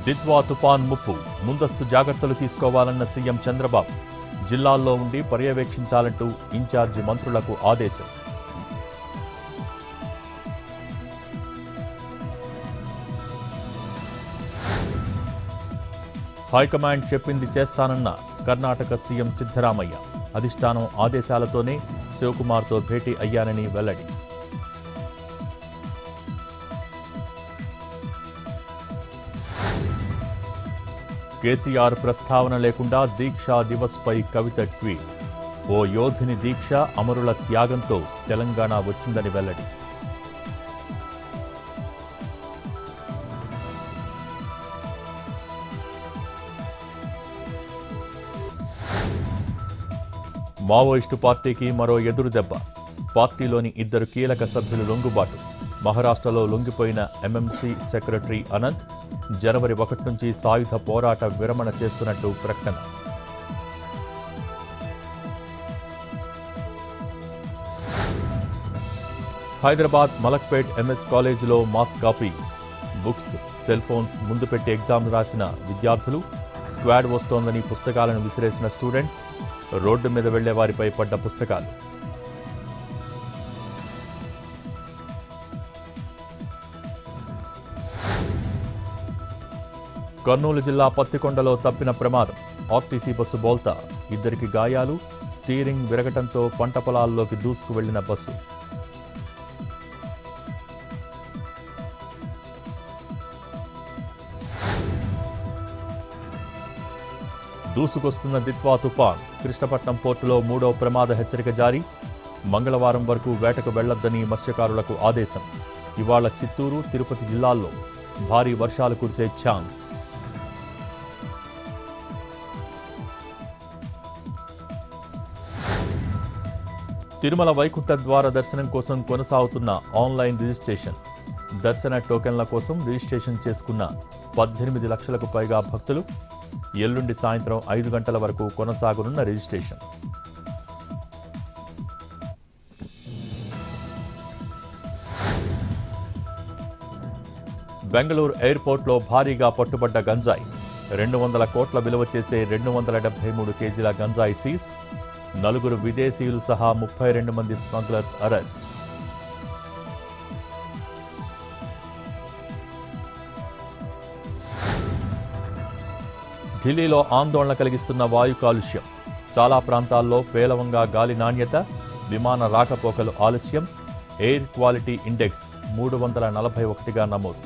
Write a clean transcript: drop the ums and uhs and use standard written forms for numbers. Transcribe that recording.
దిత్వా తుపాన్ ముప్పు ముందస్తు జాగ్రత్తలు తీసుకోవాలన్న సీఎం చంద్రబాబు జిల్లాల్లో ఉండి పర్యవేక్షించాలంటూ ఇన్ఛార్జి మంత్రులకు ఆదేశం. హైకమాండ్ చెప్పింది చేస్తానన్న కర్ణాటక సీఎం సిద్ధరామయ్య అధిష్టానం ఆదేశాలతోనే శివకుమార్తో భేటీ అయ్యానని వెల్లడి. కేసీఆర్ ప్రస్తావన లేకుండా దీక్షా దివస్పై కవిత ట్వీట్. ఓ యోధుని దీక్ష అమరుల త్యాగంతో తెలంగాణ వచ్చిందని వెల్లడి. మావోయిస్టు పార్టీకి మరో ఎదురుదెబ్బ. పార్టీలోని ఇద్దరు కీలక సభ్యులు లొంగుబాటు. మహారాష్ట్రలో లొంగిపోయిన ఎంఎంసీ సెక్రటరీ అనంత్ జనవరి 1 నుంచి సాయుధ పోరాట విరమణ చేస్తున్నట్టు ప్రకటన. హైదరాబాద్ మలక్పేట్ ఎంఎస్ కాలేజీలో mass copy. Books, cell phones ముందు పెట్టి ఎగ్జామ్ రాసిన విద్యార్థులు, స్క్వాడ్ వస్తోందని పుస్తకాలను విసిరేసిన స్టూడెంట్స్, రోడ్డు మీద వెళ్లే వారిపై పడ్డ పుస్తకాలు. కర్నూలు జిల్లా పత్తికొండలో తప్పిన ప్రమాదం. ఆర్టీసీ బస్సు బోల్తా, ఇద్దరికి గాయాలు. స్టీరింగ్ విరగటంతో పంట పొలాల్లోకి దూసుకు వెళ్లిన బస్సు. దూసుకొస్తున్న దిత్వా తుపాన్. కృష్ణపట్నం పోర్టులో 3వ ప్రమాద హెచ్చరిక జారీ. మంగళవారం వరకు వేటకు వెళ్లొద్దని మత్స్యకారులకు ఆదేశం. ఇవాళ చిత్తూరు, తిరుపతి జిల్లాల్లో భారీ వర్షాలు కురిసే ఛాన్స్. తిరుమల వైకుంఠ ద్వార దర్శనం కోసం కొనసాగుతున్న ఆన్లైన్ రిజిస్ట్రేషన్. దర్శన టోకెన్ల కోసం రిజిస్ట్రేషన్ చేసుకున్న 18 లక్షలకు పైగా భక్తులు. ఎల్లుండి సాయంత్రం 5 గంటల వరకు కొనసాగనున్న రిజిస్ట్రేషన్. బెంగళూరు ఎయిర్పోర్ట్లో భారీగా పట్టుబడ్డ గంజాయి. 200 కోట్ల విలువ చేసే 273 కేజీల గంజాయి సీజ్. 4 విదేశీయులు సహా 32 మంది స్మగ్లర్స్ అరెస్ట్. ఢిల్లీలో ఆందోళన కలిగిస్తున్న వాయు కాలుష్యం. చాలా ప్రాంతాల్లో పేలవంగా గాలి నాణ్యత, విమాన రాకపోకలు ఆలస్యం. ఎయిర్ క్వాలిటీ ఇండెక్స్ 341గా నమోదు.